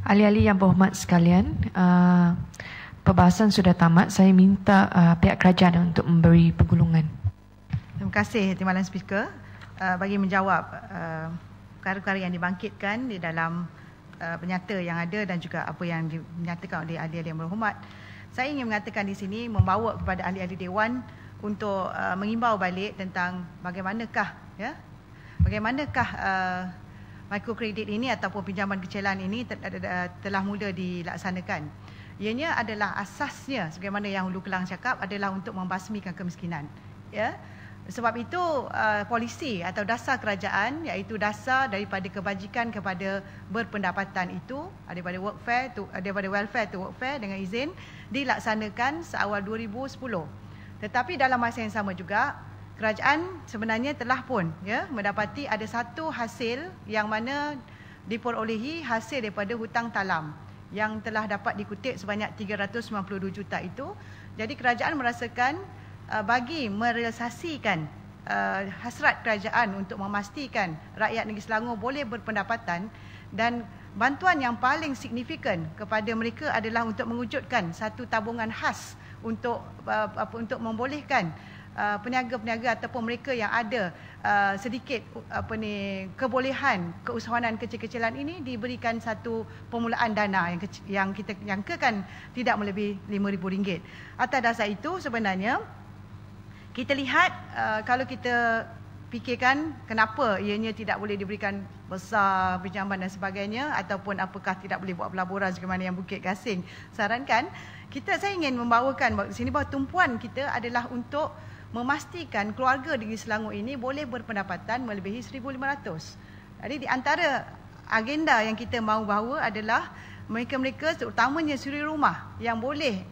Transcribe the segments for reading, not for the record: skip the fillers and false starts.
Ahli-ahli yang berhormat sekalian, perbahasan sudah tamat. Saya minta pihak kerajaan untuk memberi pergulungan. Terima kasih Timbalan Speaker bagi menjawab perkara-perkara yang dibangkitkan di dalam penyata yang ada dan juga apa yang dinyatakan oleh ahli-ahli yang berhormat. Saya ingin mengatakan di sini, membawa kepada ahli-ahli Dewan untuk mengimbau balik tentang bagaimanakah mikrokredit ini ataupun pinjaman kecilan ini telah mula dilaksanakan. Ianya adalah asasnya, sebagaimana yang Hulu Kelang cakap, adalah untuk membasmikan kemiskinan. Ya. Sebab itu polisi atau dasar kerajaan, iaitu dasar daripada kebajikan kepada berpendapatan itu, daripada welfare to workfare dengan izin, dilaksanakan seawal 2010. Tetapi dalam masa yang sama juga, kerajaan sebenarnya telah pun mendapati ada satu hasil yang mana diperolehi hasil daripada hutang talam yang telah dapat dikutip sebanyak 392 juta itu. Jadi kerajaan merasakan bagi merealisasikan hasrat kerajaan untuk memastikan rakyat negeri Selangor boleh berpendapatan, dan bantuan yang paling signifikan kepada mereka adalah untuk mewujudkan satu tabungan khas untuk membolehkan peniaga-peniaga ataupun mereka yang ada sedikit kebolehan keusahawanan kecil-kecilan ini diberikan satu permulaan dana yang kita jangkakan tidak melebihi RM5,000. Atas dasar itu sebenarnya kita lihat kalau kita fikirkan kenapa ianya tidak boleh diberikan besar pinjaman dan sebagainya, ataupun apakah tidak boleh buat pelaburan sebagaimana yang Bukit Gasing sarankan, saya ingin membawakan di sini bahawa tumpuan kita adalah untuk memastikan keluarga di Selangor ini boleh berpendapatan melebihi 1,500. Jadi di antara agenda yang kita mahu bawa adalah mereka-mereka, terutamanya suri rumah, yang boleh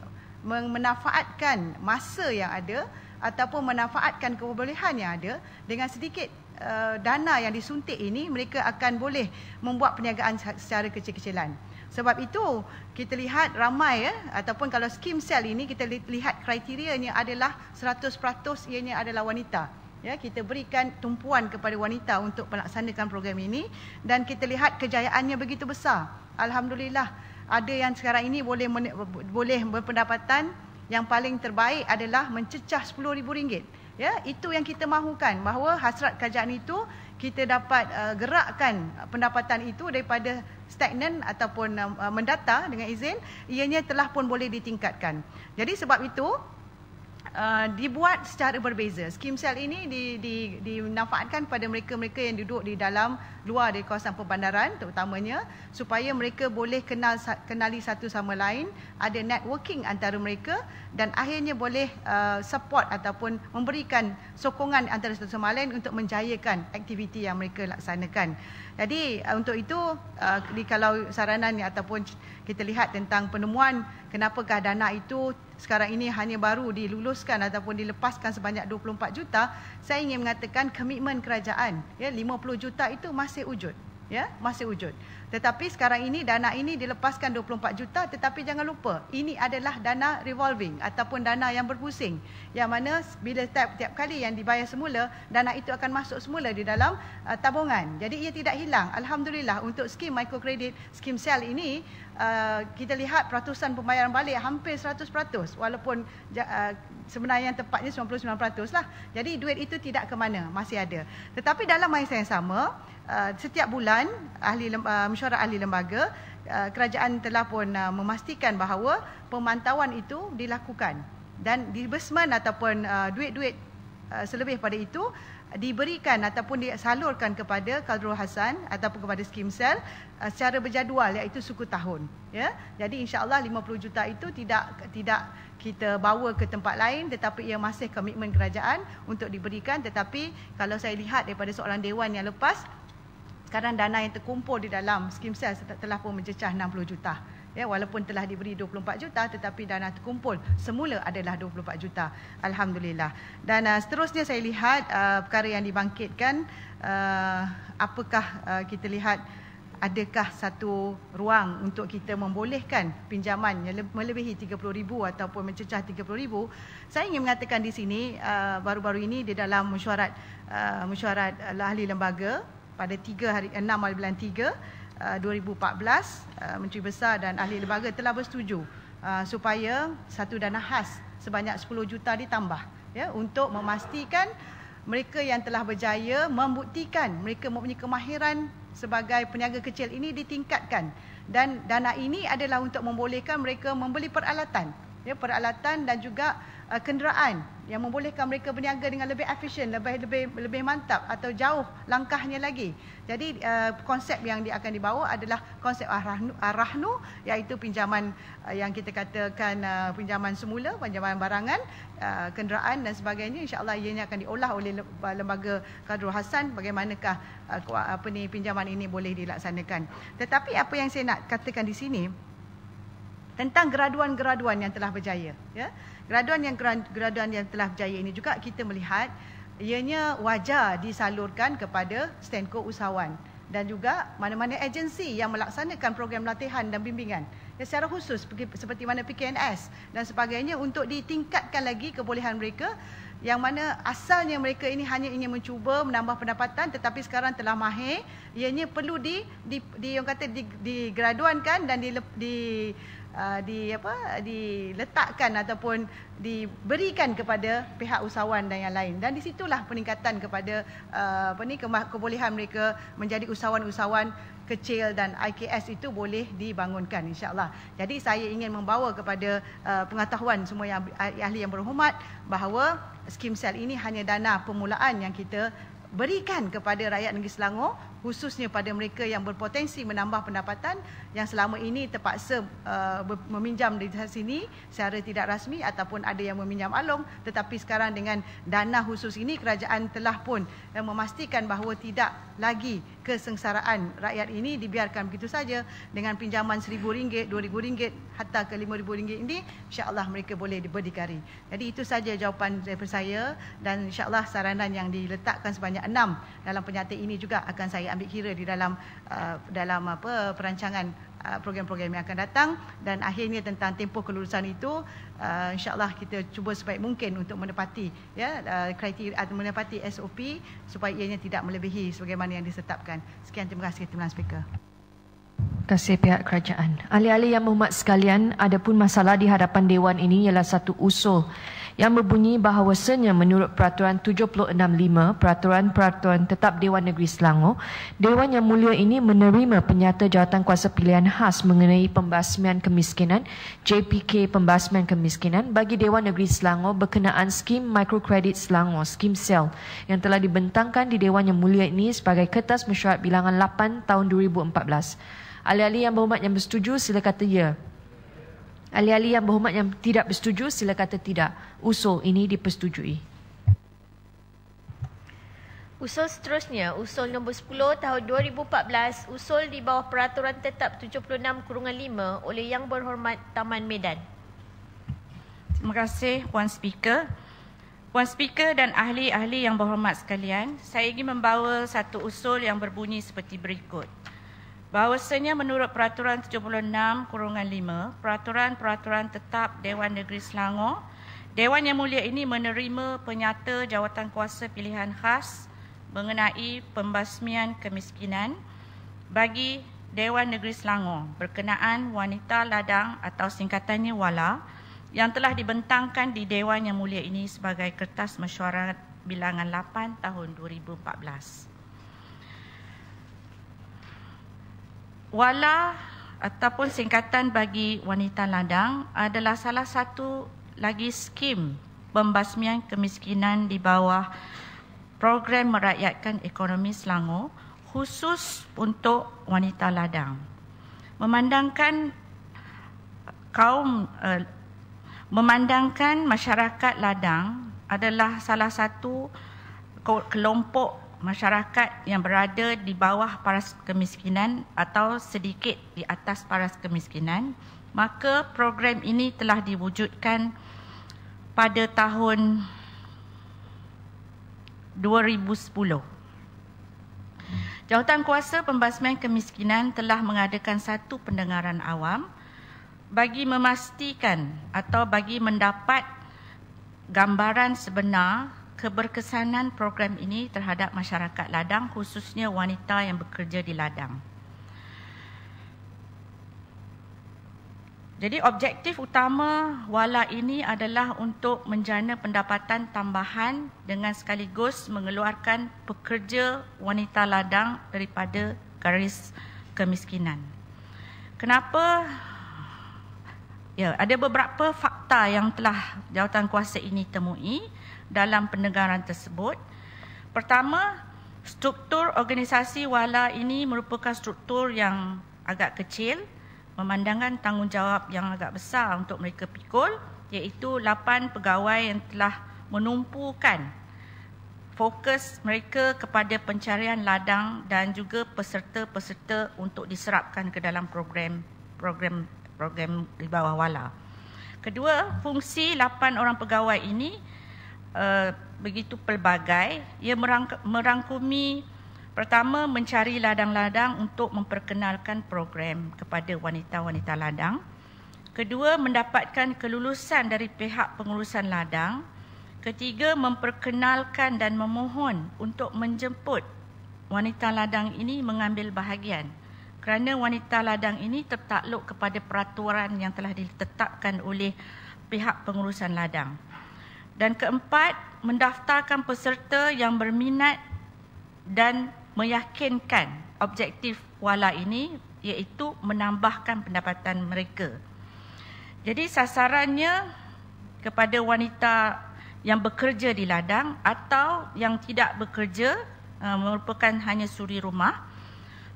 memanfaatkan masa yang ada ataupun memanfaatkan kebolehan yang ada. Dengan sedikit dana yang disuntik ini, mereka akan boleh membuat perniagaan secara kecil-kecilan. Sebab itu kita lihat ramai ataupun kalau skim sel ini kita lihat kriterianya adalah 100% ianya adalah wanita. Ya, kita berikan tumpuan kepada wanita untuk melaksanakan program ini, dan kita lihat kejayaannya begitu besar. Alhamdulillah, ada yang sekarang ini boleh berpendapatan yang paling terbaik adalah mencecah RM10,000. Ya, itu yang kita mahukan, bahawa hasrat kerajaan itu kita dapat gerakkan pendapatan itu daripada stagnan ataupun mendata dengan izin, ianya telah pun boleh ditingkatkan. Jadi sebab itu dibuat secara berbeza. Skim sel ini dimanfaatkan pada mereka-mereka yang duduk di dalam luar dari kawasan perbandaran terutamanya, supaya mereka boleh kenali satu sama lain, ada networking antara mereka, dan akhirnya boleh support ataupun memberikan sokongan antara satu sama lain untuk menjayakan aktiviti yang mereka laksanakan. Jadi untuk itu kalau saranan ataupun kita lihat tentang penemuan kenapakah dana itu sekarang ini hanya baru diluluskan ataupun dilepaskan sebanyak 24 juta, saya ingin mengatakan komitmen kerajaan, 50 juta itu masih wujud. Masih wujud. Tetapi sekarang ini dana ini dilepaskan 24 juta, tetapi jangan lupa ini adalah dana revolving ataupun dana yang berpusing, yang mana bila tiap kali yang dibayar semula, dana itu akan masuk semula di dalam tabungan. Jadi ia tidak hilang. Alhamdulillah, untuk skim mikrokredit, skim sel ini kita lihat peratusan pembayaran balik hampir 100%, walaupun sebenarnya yang tepatnya 99% lah. Jadi duit itu tidak ke mana, masih ada. Tetapi dalam masa yang sama, setiap bulan mesyuarat ahli lembaga, kerajaan telah pun memastikan bahawa pemantauan itu dilakukan, dan disbursement ataupun duit-duit selebih pada itu diberikan ataupun disalurkan kepada Kaldrul Hasan ataupun kepada skim sel secara berjadual, iaitu suku tahun. Jadi insya-Allah 50 juta itu tidak kita bawa ke tempat lain, tetapi ia masih komitmen kerajaan untuk diberikan. Tetapi kalau saya lihat daripada soalan dewan yang lepas, sekarang dana yang terkumpul di dalam skim sel telah pun mencecah 60 juta. Walaupun telah diberi 24 juta, tetapi dana terkumpul semula adalah 24 juta. Alhamdulillah. Dan seterusnya saya lihat perkara yang dibangkitkan, apakah kita lihat adakah satu ruang untuk kita membolehkan pinjaman yang melebihi 30,000 ataupun mencecah 30,000. Saya ingin mengatakan di sini, baru-baru ini di dalam mesyuarat ahli lembaga pada 6 bulan 3, 2014 Menteri Besar dan ahli lembaga telah bersetuju supaya satu dana khas sebanyak 10 juta ditambah ya untuk memastikan mereka yang telah berjaya membuktikan mereka mempunyai kemahiran sebagai peniaga kecil ini ditingkatkan, dan dana ini adalah untuk membolehkan mereka membeli peralatan ya, peralatan dan juga kenderaan yang membolehkan mereka berniaga dengan lebih efisien, lebih mantap atau jauh langkahnya lagi. Jadi konsep yang akan dibawa adalah konsep Ar-Rahnu, iaitu pinjaman yang kita katakan pinjaman semula, pinjaman barangan, kenderaan dan sebagainya. InsyaAllah ianya akan diolah oleh lembaga Qadrul Hasan bagaimanakah pinjaman ini boleh dilaksanakan. Tetapi apa yang saya nak katakan di sini tentang graduan-graduan yang telah berjaya ya. Graduan yang telah berjaya ini juga kita melihat ianya wajar disalurkan kepada Stenko usahawan dan juga mana-mana agensi yang melaksanakan program latihan dan bimbingan ya, secara khusus seperti mana PKNS dan sebagainya, untuk ditingkatkan lagi kebolehan mereka yang mana asalnya mereka ini hanya ingin mencuba menambah pendapatan, tetapi sekarang telah mahir, ianya perlu digraduankan dan diletakkan ataupun diberikan kepada pihak usahawan dan yang lain, dan di situlah peningkatan kepada kebolehan mereka menjadi usahawan-usahawan kecil dan IKS itu boleh dibangunkan, insya-Allah. Jadi saya ingin membawa kepada pengetahuan semua yang ahli yang berhormat bahawa skim sel ini hanya dana permulaan yang kita berikan kepada rakyat negeri Selangor, khususnya pada mereka yang berpotensi menambah pendapatan yang selama ini terpaksa meminjam di sini secara tidak rasmi ataupun ada yang meminjam along, tetapi sekarang dengan dana khusus ini kerajaan telah pun memastikan bahawa tidak lagi kesengsaraan rakyat ini dibiarkan begitu saja dengan pinjaman RM1,000, RM2,000 hatta ke RM5,000 ini, insya-Allah mereka boleh berdikari. Jadi itu saja jawapan daripada saya, dan insya-Allah saranan yang diletakkan sebanyak 6 dalam penyata ini juga akan saya ambil kira di dalam perancangan program-program yang akan datang, dan akhirnya tentang tempoh kelulusan itu insya-Allah kita cuba sebaik mungkin untuk menepati kriteria atau menepati SOP supaya ianya tidak melebihi sebagaimana yang ditetapkan. Sekian, terima kasih Timbalan Speaker. Terima kasih pihak kerajaan. Ahli-ahli yang berhormat sekalian, adapun masalah di hadapan Dewan ini ialah satu usul yang berbunyi bahawasanya menurut Peraturan 765 Peraturan Tetap Dewan Negeri Selangor, Dewan Yang Mulia ini menerima penyata jawatankuasa pilihan khas mengenai pembasmian kemiskinan, JPK pembasmian kemiskinan bagi Dewan Negeri Selangor berkenaan skim mikrokredit Selangor, skim sel yang telah dibentangkan di Dewan Yang Mulia ini sebagai Kertas Mesyuarat Bilangan 8 tahun 2014. Ahli-ahli yang berhormat yang bersetuju sila kata ya. Ahli-ahli yang berhormat yang tidak bersetuju sila kata tidak. Usul ini dipersetujui. Usul seterusnya, usul nombor 10 tahun 2014, usul di bawah Peraturan Tetap 76/5 oleh Yang Berhormat Taman Medan. Terima kasih Puan Speaker. Puan Speaker dan ahli-ahli yang berhormat sekalian, saya ingin membawa satu usul yang berbunyi seperti berikut. Bahawasanya menurut Peraturan 76/5 Peraturan Tetap Dewan Negeri Selangor, Dewan Yang Mulia ini menerima penyata jawatankuasa pilihan khas mengenai pembasmian kemiskinan bagi Dewan Negeri Selangor berkenaan wanita ladang atau singkatannya WALA yang telah dibentangkan di Dewan Yang Mulia ini sebagai Kertas Mesyuarat Bilangan 8 tahun 2014. WALA ataupun singkatan bagi wanita ladang adalah salah satu lagi skim pembasmian kemiskinan di bawah program merakyatkan ekonomi Selangor khusus untuk wanita ladang. Memandangkan masyarakat ladang adalah salah satu kelompok masyarakat yang berada di bawah paras kemiskinan atau sedikit di atas paras kemiskinan, maka program ini telah diwujudkan pada tahun 2010. Jawatankuasa Pembasmian Kemiskinan telah mengadakan satu pendengaran awam bagi memastikan atau bagi mendapat gambaran sebenar keberkesanan program ini terhadap masyarakat ladang, khususnya wanita yang bekerja di ladang. Jadi objektif utama wala ini adalah untuk menjana pendapatan tambahan dengan sekaligus mengeluarkan pekerja wanita ladang daripada garis kemiskinan. Kenapa? Ya, ada beberapa fakta yang telah jawatankuasa ini temui dalam pendengaran tersebut. Pertama, struktur organisasi wala ini merupakan struktur yang agak kecil, memandangkan tanggungjawab yang agak besar untuk mereka pikul, iaitu 8 pegawai yang telah menumpukan fokus mereka kepada pencarian ladang dan juga peserta-peserta untuk diserapkan ke dalam program di bawah wala. Kedua, fungsi 8 orang pegawai ini begitu pelbagai. Ia merangkumi pertama, mencari ladang-ladang untuk memperkenalkan program kepada wanita-wanita ladang. Kedua, mendapatkan kelulusan dari pihak pengurusan ladang. Ketiga, memperkenalkan dan memohon untuk menjemput wanita ladang ini mengambil bahagian. Kerana wanita ladang ini tertakluk kepada peraturan yang telah ditetapkan oleh pihak pengurusan ladang. Dan keempat, mendaftarkan peserta yang berminat dan meyakinkan objektif wala ini, iaitu menambahkan pendapatan mereka. Jadi sasarannya kepada wanita yang bekerja di ladang atau yang tidak bekerja, merupakan hanya suri rumah,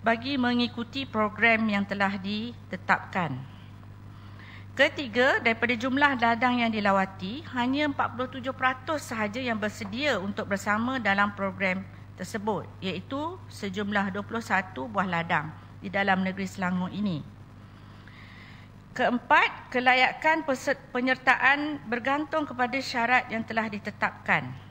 bagi mengikuti program yang telah ditetapkan. Ketiga, daripada jumlah ladang yang dilawati, hanya 47% sahaja yang bersedia untuk bersama dalam program tersebut, iaitu sejumlah 21 buah ladang di dalam negeri Selangor ini. Keempat, kelayakan penyertaan bergantung kepada syarat yang telah ditetapkan.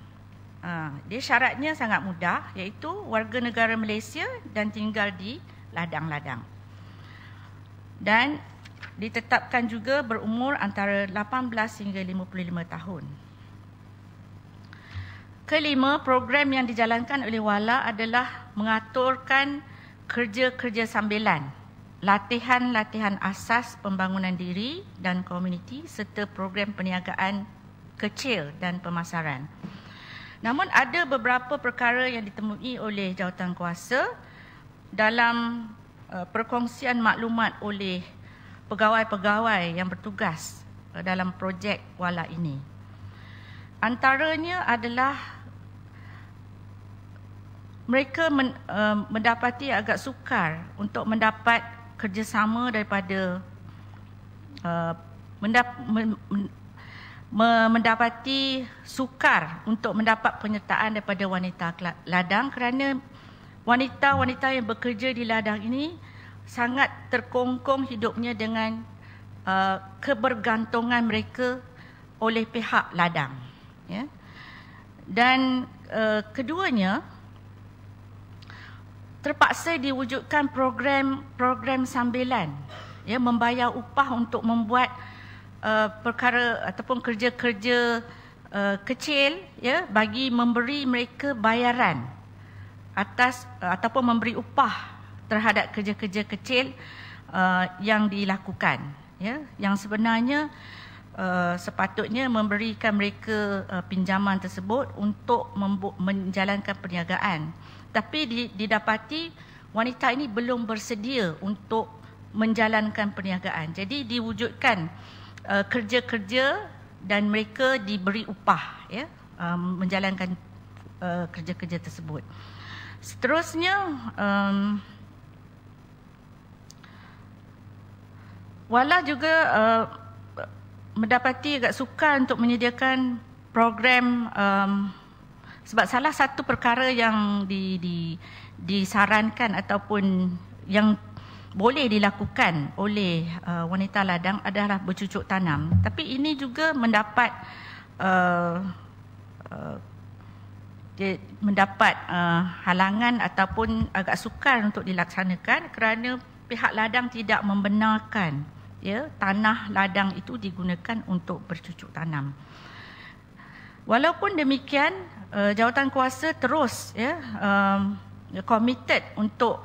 Dia syaratnya sangat mudah, iaitu warga negara Malaysia dan tinggal di ladang-ladang. Dan ditetapkan juga berumur antara 18 hingga 55 tahun. Kelima, program yang dijalankan oleh wala adalah mengaturkan kerja-kerja sambilan, latihan-latihan asas pembangunan diri dan komuniti serta program perniagaan kecil dan pemasaran. Namun ada beberapa perkara yang ditemui oleh jawatankuasa dalam perkongsian maklumat oleh pegawai-pegawai yang bertugas dalam projek wala ini. Antaranya adalah mereka mendapati agak sukar untuk mendapat kerjasama daripada mendapati sukar untuk mendapat penyertaan daripada wanita ladang kerana wanita-wanita yang bekerja di ladang ini sangat terkongkong hidupnya dengan kebergantungan mereka oleh pihak ladang. Ya. Dan keduanya, terpaksa diwujudkan program sambilan, ya, membayar upah untuk membuat perkara ataupun kerja-kerja kecil, ya, bagi memberi mereka bayaran atas ataupun memberi upah terhadap kerja-kerja kecil yang dilakukan, ya, yang sebenarnya sepatutnya memberikan mereka pinjaman tersebut untuk menjalankan perniagaan. Tapi didapati wanita ini belum bersedia untuk menjalankan perniagaan. Jadi diwujudkan kerja-kerja dan mereka diberi upah, ya, menjalankan kerja-kerja tersebut. Seterusnya, wala juga mendapati agak sukar untuk menyediakan program, sebab salah satu perkara yang disarankan ataupun yang boleh dilakukan oleh wanita ladang adalah bercucuk tanam. Tapi ini juga mendapat halangan ataupun agak sukar untuk dilaksanakan kerana pihak ladang tidak membenarkan, ya, tanah ladang itu digunakan untuk bercucuk tanam. Walaupun demikian, jawatankuasa terus, ya, committed untuk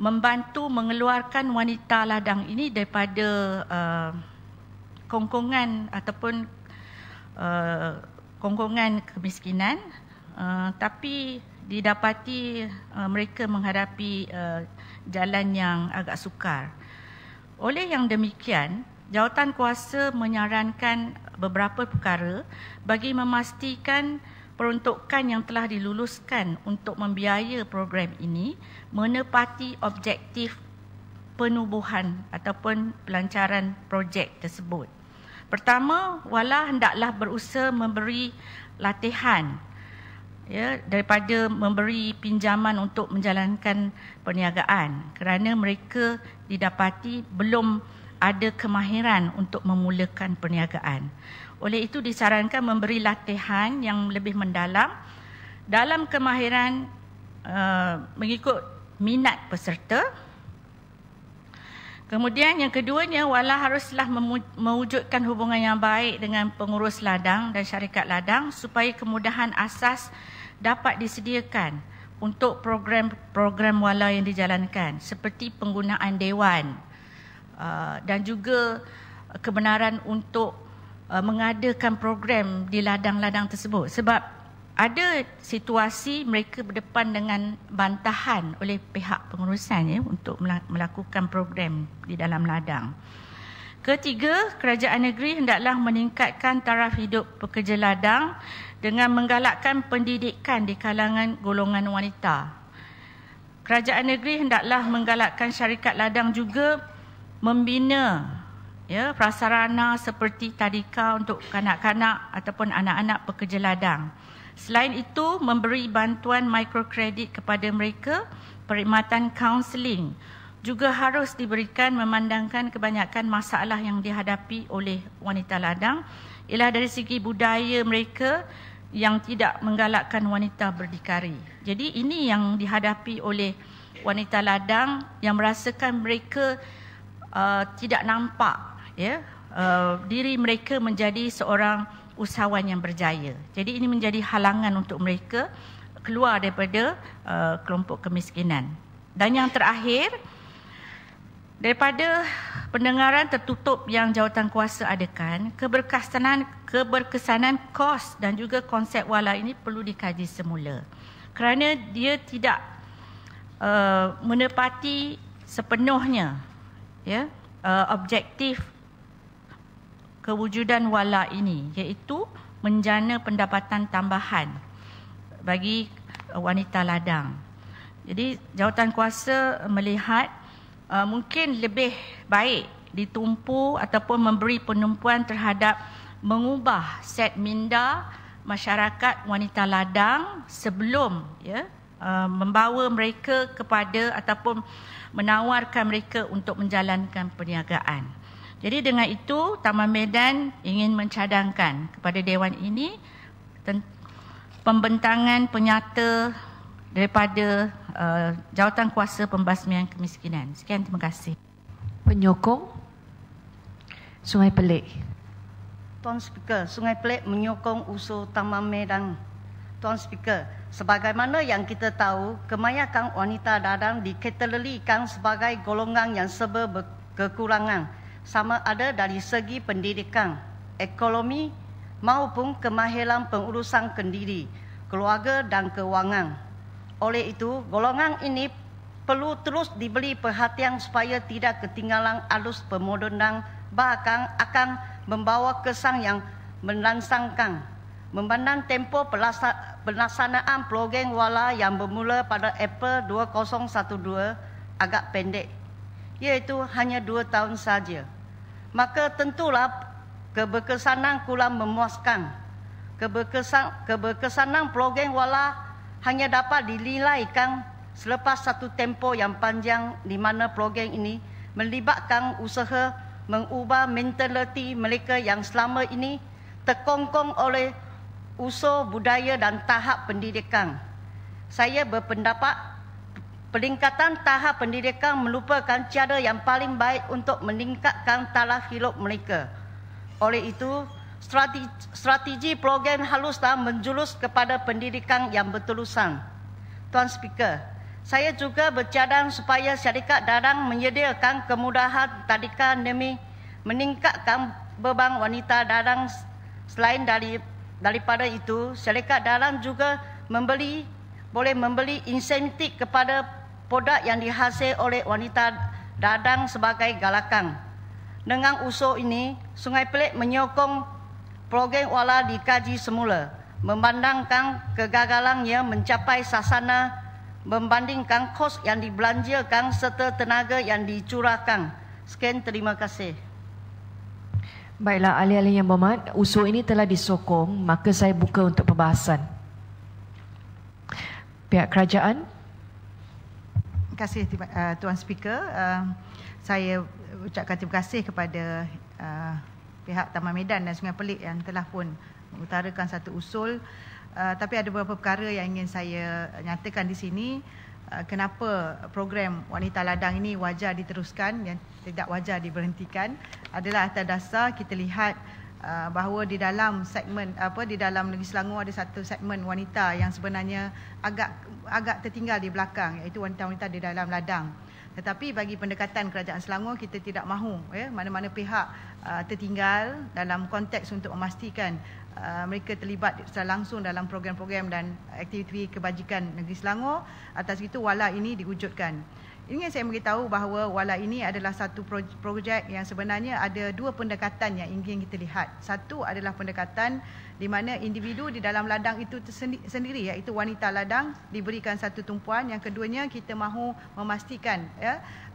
membantu mengeluarkan wanita ladang ini daripada kongkongan ataupun kongkongan kemiskinan, tapi didapati mereka menghadapi jalan yang agak sukar. Oleh yang demikian, Jawatankuasa menyarankan beberapa perkara bagi memastikan peruntukan yang telah diluluskan untuk membiaya program ini menepati objektif penubuhan ataupun pelancaran projek tersebut. Pertama, Wala hendaklah berusaha memberi latihan daripada memberi pinjaman untuk menjalankan perniagaan, kerana mereka didapati belum ada kemahiran untuk memulakan perniagaan. Oleh itu disarankan memberi latihan yang lebih mendalam dalam kemahiran mengikut minat peserta. Kemudian yang keduanya, Wala haruslah mewujudkan hubungan yang baik dengan pengurus ladang dan syarikat ladang supaya kemudahan asas dapat disediakan untuk program-program Wala yang dijalankan, seperti penggunaan dewan dan juga kebenaran untuk mengadakan program di ladang-ladang tersebut. Sebab ada situasi mereka berdepan dengan bantahan oleh pihak pengurusan untuk melakukan program di dalam ladang. Ketiga, kerajaan negeri hendaklah meningkatkan taraf hidup pekerja ladang dengan menggalakkan pendidikan di kalangan golongan wanita. Kerajaan negeri hendaklah menggalakkan syarikat ladang juga membina prasarana seperti tadika untuk kanak-kanak ataupun anak-anak pekerja ladang. Selain itu, memberi bantuan mikrokredit kepada mereka, perkhidmatan kaunseling juga harus diberikan memandangkan kebanyakan masalah yang dihadapi oleh wanita ladang ialah dari segi budaya mereka yang tidak menggalakkan wanita berdikari. Jadi ini yang dihadapi oleh wanita ladang yang merasakan mereka tidak nampak diri mereka menjadi seorang usahawan yang berjaya. Jadi ini menjadi halangan untuk mereka keluar daripada kelompok kemiskinan. Dan yang terakhir, daripada pendengaran tertutup yang Jawatankuasa adakan, keberkesanan kos dan juga konsep Wala ini perlu dikaji semula. Kerana dia tidak menepati sepenuhnya objektif kewujudan Wala ini, iaitu menjana pendapatan tambahan bagi wanita ladang. Jadi Jawatankuasa melihat mungkin lebih baik ditumpu ataupun memberi penumpuan terhadap mengubah set minda masyarakat wanita ladang sebelum membawa mereka kepada ataupun menawarkan mereka untuk menjalankan perniagaan. Jadi dengan itu, Taman Medan ingin mencadangkan kepada Dewan ini pembentangan penyata daripada Jawatankuasa Pembasmian Kemiskinan. Sekian, terima kasih. Penyokong Sungai Pelik. Tuan Speaker, Sungai Pelik menyokong usul Taman Medan. Tuan Speaker, sebagaimana yang kita tahu, kebanyakan wanita ladang dikategorikan sebagai golongan yang serba berkekurangan, sama ada dari segi pendidikan, ekonomi maupun kemahiran pengurusan kendiri, keluarga dan kewangan. Oleh itu, golongan ini perlu terus diberi perhatian supaya tidak ketinggalan arus pemodenan, bahkan akan membawa kesan yang merangsangkan. Memandang tempoh pelaksanaan program Wala yang bermula pada April 2012 agak pendek, iaitu hanya 2 tahun saja. Maka tentulah keberkesanan kurang memuaskan. Keberkesanan program Wala hanya dapat dinilaikan selepas satu tempoh yang panjang di mana program ini melibatkan usaha mengubah mentaliti mereka yang selama ini terkongkong oleh unsur budaya dan tahap pendidikan. Saya berpendapat peningkatan tahap pendidikan merupakan cara yang paling baik untuk meningkatkan taraf hidup mereka. Oleh itu, strategi program haruslah menjurus kepada pendidikan yang berterusan. Tuan Speaker, Saya juga bercadang supaya syarikat dagang menyediakan kemudahan tadika demi meningkatkan beban wanita dagang. Selain daripada itu, syarikat dagang juga boleh membeli insentif kepada produk yang dihasil oleh wanita dagang sebagai galakan. Dengan usul ini, Sungai Pelik menyokong program wala dikaji semula, memandangkan kegagalannya mencapai sasaran membandingkan kos yang dibelanjakan serta tenaga yang dicurahkan. Sekian, terima kasih. Baiklah, ahli-ahli yang berhormat, usul ini telah disokong, maka saya buka untuk perbahasan. Pihak kerajaan. Terima kasih Tuan Speaker. Saya ucapkan terima kasih kepada pihak Taman Medan dan Sungai Pelik yang telah pun mengutarakan satu usul. Tapi ada beberapa perkara yang ingin saya nyatakan di sini. Kenapa program Wanita Ladang ini wajar diteruskan dan tidak wajar diberhentikan adalah atas dasar kita lihat bahawa di dalam segmen di dalam Negeri Selangor ada satu segmen wanita yang sebenarnya agak tertinggal di belakang, iaitu wanita-wanita di dalam ladang. Tetapi bagi pendekatan Kerajaan Selangor, kita tidak mahu mana-mana pihak tertinggal dalam konteks untuk memastikan mereka terlibat secara langsung dalam program-program dan aktiviti kebajikan Negeri Selangor. Atas itu wala ini diwujudkan. Ingin saya beritahu bahawa wala ini adalah satu projek yang sebenarnya ada dua pendekatan yang ingin kita lihat. Satu adalah pendekatan di mana individu di dalam ladang itu sendiri, iaitu wanita ladang, diberikan satu tumpuan. Yang keduanya, kita mahu memastikan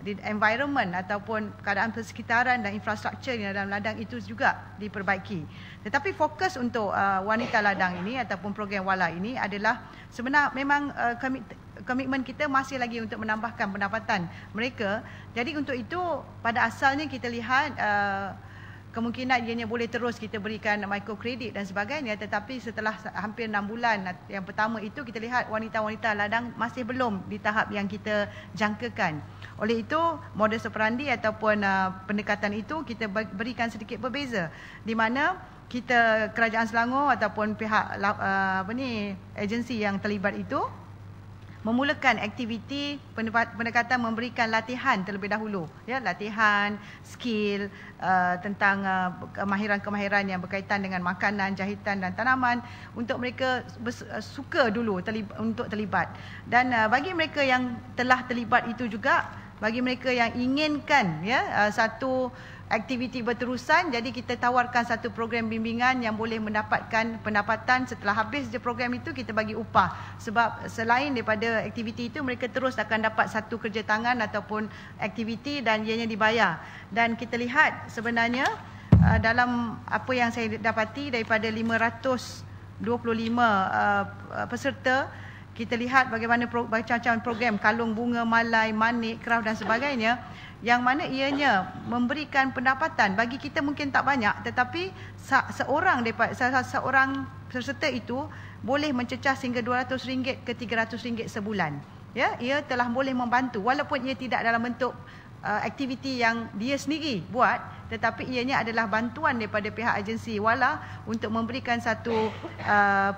di environment ataupun keadaan persekitaran dan infrastruktur di dalam ladang itu juga diperbaiki. Tetapi fokus untuk wanita ladang ini ataupun program wala ini adalah sebenarnya memang komitmen kita masih lagi untuk menambahkan pendapatan mereka. Jadi untuk itu pada asalnya kita lihat kemungkinan ianya boleh terus kita berikan microkredit dan sebagainya, tetapi setelah hampir 6 bulan yang pertama itu kita lihat wanita-wanita ladang masih belum di tahap yang kita jangkakan. Oleh itu modus operandi ataupun pendekatan itu kita berikan sedikit berbeza, di mana kita Kerajaan Selangor ataupun pihak agensi yang terlibat itu memulakan aktiviti pendekatan memberikan latihan terlebih dahulu, latihan skill tentang kemahiran-kemahiran yang berkaitan dengan makanan, jahitan dan tanaman untuk mereka suka dulu untuk terlibat. Dan bagi mereka yang telah terlibat itu juga, bagi mereka yang inginkan satu aktiviti berterusan, jadi kita tawarkan satu program bimbingan yang boleh mendapatkan pendapatan setelah habis je program itu, kita bagi upah. Sebab selain daripada aktiviti itu, mereka terus akan dapat satu kerja tangan ataupun aktiviti dan ianya dibayar. Dan kita lihat sebenarnya dalam apa yang saya dapati daripada 525 peserta, kita lihat bagaimana macam-macam program kalung bunga, malai, manik, kraft dan sebagainya, yang mana ianya memberikan pendapatan bagi kita mungkin tak banyak, tetapi seorang peserta itu boleh mencecah sehingga RM200 ke RM300 sebulan. Ia telah boleh membantu walaupun ia tidak dalam bentuk aktiviti yang dia sendiri buat, tetapi ianya adalah bantuan daripada pihak agensi wala untuk memberikan satu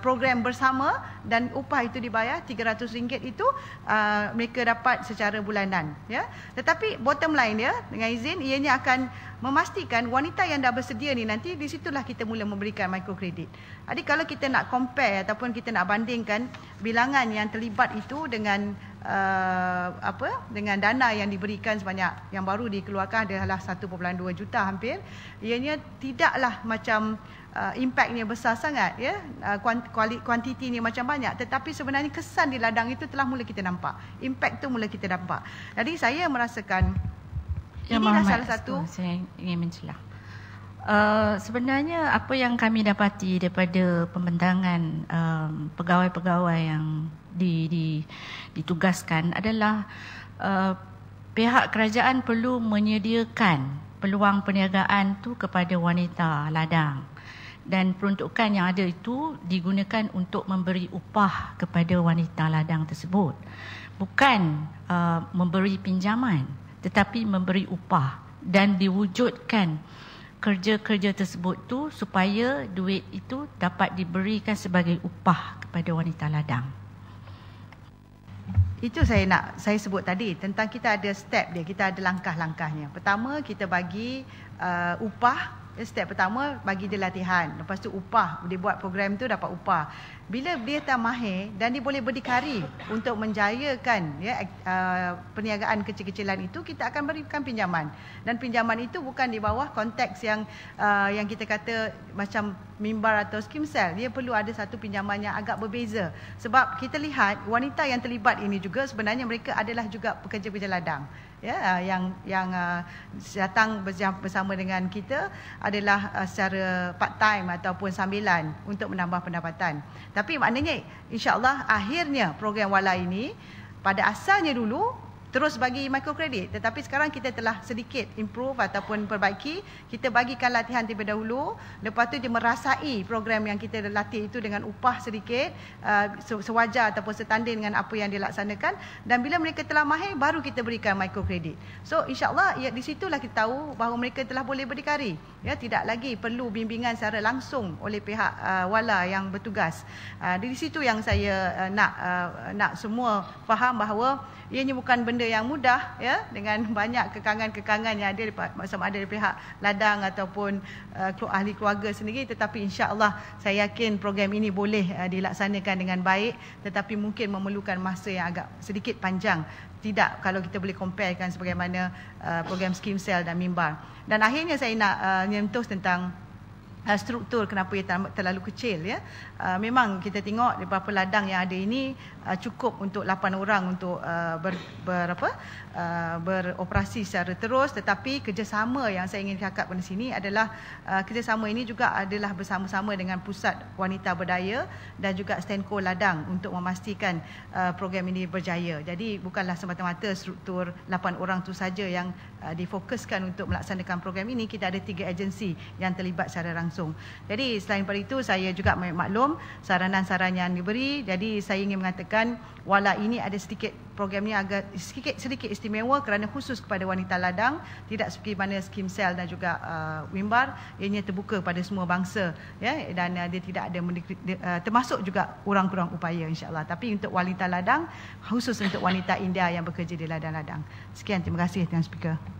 program bersama dan upah itu dibayar RM300 itu mereka dapat secara bulanan. Tetapi bottom line dia, dengan izin, ianya akan memastikan wanita yang dah bersedia ni nanti di situlah kita mula memberikan microkredit. Jadi kalau kita nak compare ataupun kita nak bandingkan bilangan yang terlibat itu dengan dengan dana yang diberikan sebanyak yang baru dikeluarkan adalah 1.2 juta hampir, ianya tidaklah macam impaknya besar sangat, kuantitinya macam banyak, tetapi sebenarnya kesan di ladang itu telah mula kita nampak, impak tu mula kita nampak. Jadi saya merasakan inilah salah satu. Saya ingin mencelah. Sebenarnya apa yang kami dapati daripada pembentangan pegawai-pegawai yang ditugaskan adalah pihak kerajaan perlu menyediakan peluang perniagaan tu kepada wanita ladang, dan peruntukan yang ada itu digunakan untuk memberi upah kepada wanita ladang tersebut, bukan memberi pinjaman tetapi memberi upah, dan diwujudkan kerja-kerja tersebut tu supaya duit itu dapat diberikan sebagai upah kepada wanita ladang. Itu saya sebut tadi tentang kita ada step dia, kita ada langkah-langkahnya. Pertama kita bagi upah. Step pertama bagi dia latihan, lepas tu upah, dia buat program tu dapat upah. Bila dia dah mahir dan dia boleh berdikari untuk menjayakan perniagaan kecil-kecilan itu, kita akan berikan pinjaman. Dan pinjaman itu bukan di bawah konteks yang kita kata macam mimbar atau skim sel. Dia perlu ada satu pinjaman yang agak berbeza. Sebab kita lihat wanita yang terlibat ini juga sebenarnya mereka adalah juga pekerja-pekerja ladang. Yang datang bersama dengan kita adalah secara part time ataupun sambilan untuk menambah pendapatan. Tapi maknanya insya-Allah akhirnya program Wala ini pada asalnya dulu terus bagi microkredit, tetapi sekarang kita telah sedikit improve ataupun perbaiki. Kita bagikan latihan terlebih dahulu, lepas tu dia merasai program yang kita latih itu dengan upah sedikit sewajar ataupun setanding dengan apa yang dilaksanakan, dan bila mereka telah mahir baru kita berikan microkredit. So insya-Allah di situlah kita tahu bahawa mereka telah boleh berdikari, tidak lagi perlu bimbingan secara langsung oleh pihak Wala yang bertugas. Di situ yang saya nak semua faham bahawa ianya bukan benda yang mudah, dengan banyak kekangan-kekangan yang ada sama ada dari pihak ladang ataupun ahli keluarga sendiri. Tetapi insya-Allah saya yakin program ini boleh dilaksanakan dengan baik, tetapi mungkin memerlukan masa yang agak sedikit panjang. Tidak kalau kita boleh comparekan sebagaimana program skim sel dan mimbar. Dan akhirnya saya nak menyentuh tentang struktur kenapa ia terlalu kecil. Memang kita tengok beberapa ladang yang ada ini cukup untuk 8 orang untuk beroperasi secara terus, tetapi kerjasama yang saya ingin cakap pada sini adalah kerjasama ini juga adalah bersama-sama dengan Pusat Wanita Berdaya dan juga Stenko Ladang untuk memastikan program ini berjaya. Jadi bukanlah semata-mata struktur 8 orang itu saja yang difokuskan untuk melaksanakan program ini. Kita ada 3 agensi yang terlibat secara langsung. Jadi selain daripada itu, saya juga maklum saranan-saran yang diberi. Jadi saya ingin mengatakan Wala ini ada sedikit, program ini agak sedikit istimewa kerana khusus kepada wanita ladang, tidak seperti mana skim sel dan juga mimbar. Ianya terbuka pada semua bangsa, dan dia tidak ada termasuk juga orang kurang upaya insya-Allah. Tapi untuk wanita ladang, khusus untuk wanita India yang bekerja di ladang-ladang. Sekian, terima kasih Tuan Speaker.